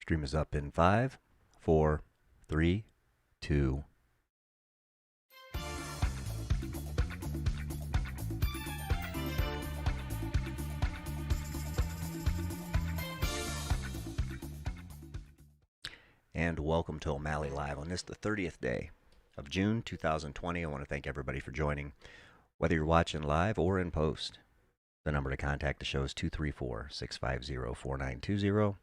Stream is up in five, four, three, two. And welcome to O'Malley Live on this, the 30th day of June 2020. I want to thank everybody for joining, whether you're watching live or in post. The number to contact the show is 234 650 4920,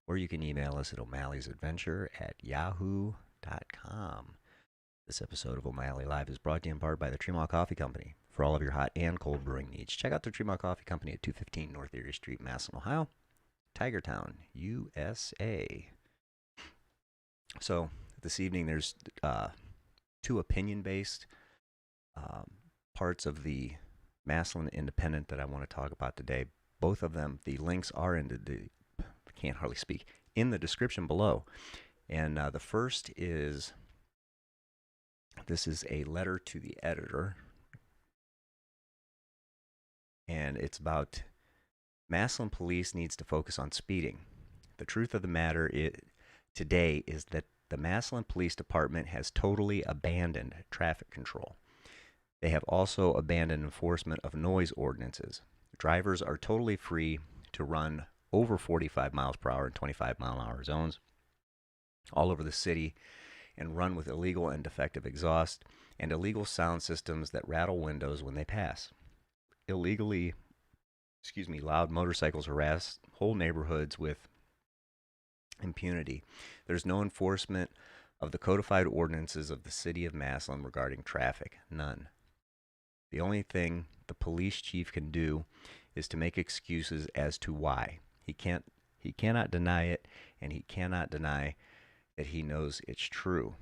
or you can email us at o'malleys.adventure@yahoo.com. This episode of O'Malley Live is brought to you in part by the Tremont Coffee Company. For all of your hot and cold brewing needs, check out the Tremont Coffee Company at 215 North Erie Street, Massillon, Ohio, Tigertown, USA. So this evening, there's two opinion-based parts of the Massillon Independent that I want to talk about today. Both of them, the links are in I can't hardly speak, in the description below. And the first is, this is a letter to the editor, and it's about Massillon police needs to focus on speeding. The truth of the matter today is that the Massillon Police Department has totally abandoned traffic control. They have also abandoned enforcement of noise ordinances. Drivers are totally free to run over 45 miles per hour in 25-mile-an-hour zones all over the city and run with illegal and defective exhaust and illegal sound systems that rattle windows when they pass. Loud motorcycles harass whole neighborhoods with impunity. There's no enforcement of the codified ordinances of the city of Massillon regarding traffic. None. The only thing the police chief can do is to make excuses as to why. He cannot deny it, and he cannot deny that he knows it's true.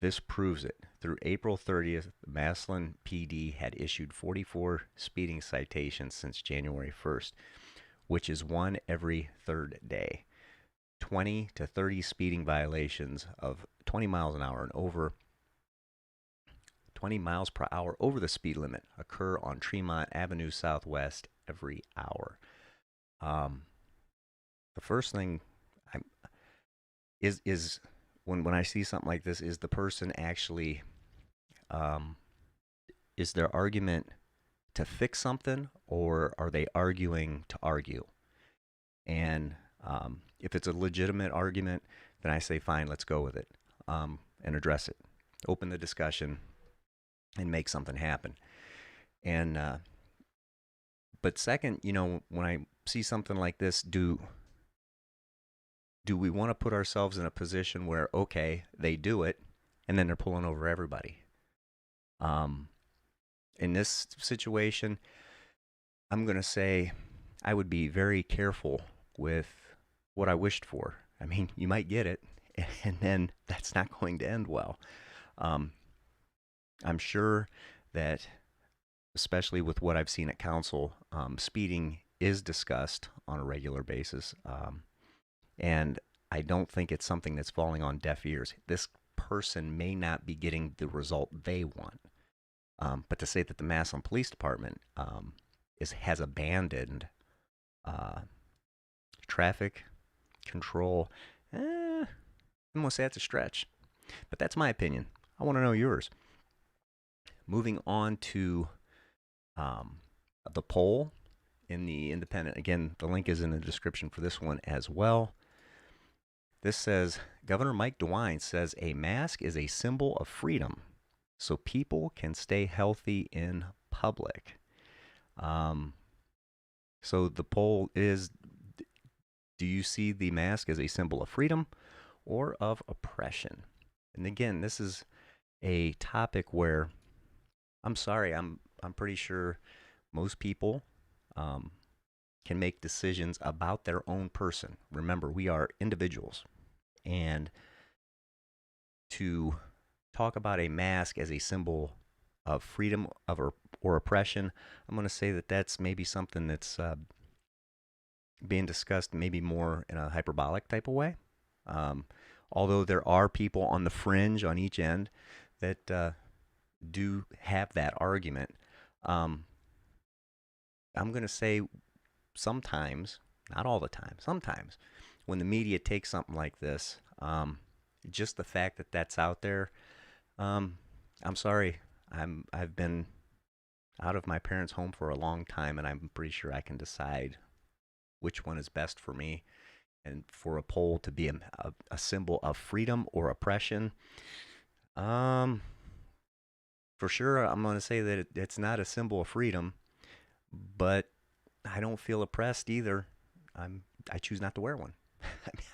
This proves it. Through April 30th, the Massillon PD had issued 44 speeding citations since January 1st, which is one every third day. 20 to 30 speeding violations of 20 miles an hour and over 20 miles per hour over the speed limit occur on Tremont Avenue Southwest every hour. The first thing is when I see something like this, is the person actually is their argument to fix something, or are they arguing to argue? And if it's a legitimate argument, then I say, fine, let's go with it and address it. Open the discussion and make something happen. And but second, when I see something like this, do we want to put ourselves in a position where, okay, they do it, and then they're pulling over everybody? In this situation, I'm going to say I would be very careful with what I wished for. I mean, you might get it, and then that's not going to end well. I'm sure that, especially with what I've seen at council, speeding is discussed on a regular basis, and I don't think it's something that's falling on deaf ears. This person may not be getting the result they want, but to say that the Massillon Police Department has abandoned traffic control, I'm going to say that's a stretch, but that's my opinion. I want to know yours. Moving on to the poll in the Independent. Again, the link is in the description for this one as well. This says, Governor Mike DeWine says a mask is a symbol of freedom, so people can stay healthy in public. So the poll is, do you see the mask as a symbol of freedom or of oppression? And again, this is a topic where I'm pretty sure most people can make decisions about their own person. Remember, we are individuals. And to talk about a mask as a symbol of freedom or oppression, I'm going to say that that's maybe something that's being discussed maybe more in a hyperbolic type of way. Although there are people on the fringe on each end that do have that argument. I'm going to say sometimes, not all the time, sometimes when the media takes something like this, just the fact that that's out there, I'm sorry. I've been out of my parents' home for a long time, and I'm pretty sure I can decide which one is best for me. And for a poll to be a symbol of freedom or oppression, um, for sure, I'm going to say that it's not a symbol of freedom, but I don't feel oppressed either. I choose not to wear one.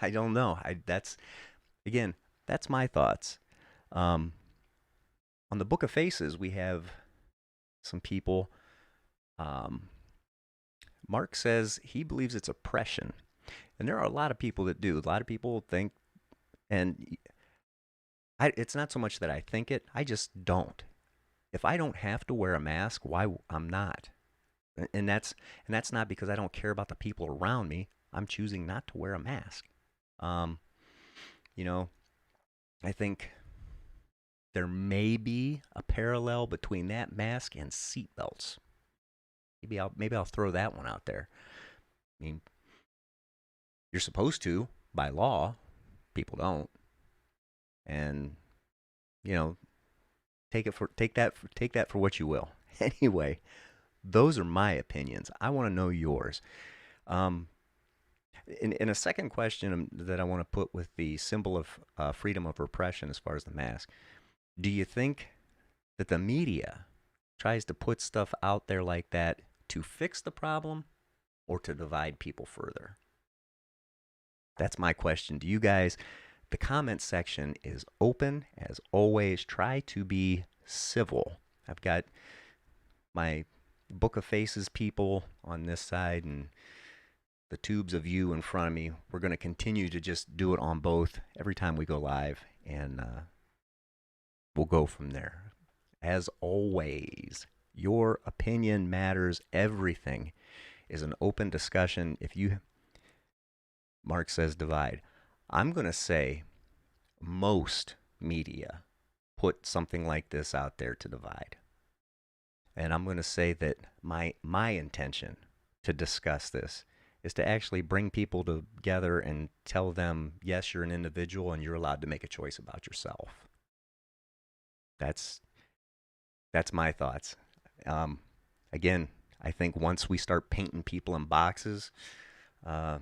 I don't know. That's again, that's my thoughts. Um, on the Book of Faces, we have some people. Um, Mark says he believes it's oppression, and there are a lot of people that do. A lot of people think, and it's not so much that I think it. I just don't. If I don't have to wear a mask, why I'm not? And that's not because I don't care about the people around me. I'm choosing not to wear a mask. Um, you know, I think there may be a parallel between that mask and seatbelts. Maybe I'll throw that one out there. I mean, you're supposed to by law. People don't, and you know, take that for what you will. Anyway, those are my opinions. I want to know yours. Um, in a second question that I want to put with the symbol of freedom of repression as far as the mask, do you think that the media tries to put stuff out there like that to fix the problem or to divide people further? That's my question to you guys. The comment section is open as always. Try to be civil. I've got my Book of Faces people on this side and the tubes of you in front of me. We're going to continue to just do it on both every time we go live, and we'll go from there. As always, your opinion matters. Everything is an open discussion. Mark says divide. I'm going to say most media put something like this out there to divide. And I'm going to say that my intention to discuss this is to actually bring people together and tell them, yes, you're an individual and you're allowed to make a choice about yourself. That's my thoughts. Again, I think once we start painting people in boxes, I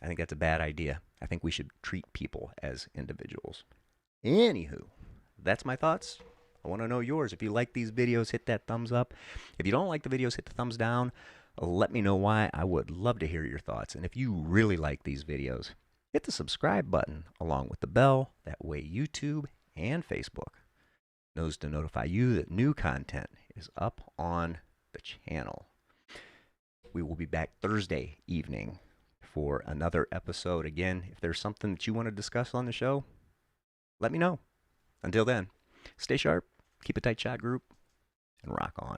think that's a bad idea. I think we should treat people as individuals. Anywho, that's my thoughts. I want to know yours. If you like these videos, hit that thumbs up. If you don't like the videos, hit the thumbs down. Let me know why. I would love to hear your thoughts. And if you really like these videos, hit the subscribe button along with the bell. That way YouTube and Facebook knows to notify you that new content is up on the channel. We will be back Thursday evening for another episode. Again, if there's something that you want to discuss on the show, let me know. Until then, stay sharp, keep a tight shot, group, and rock on.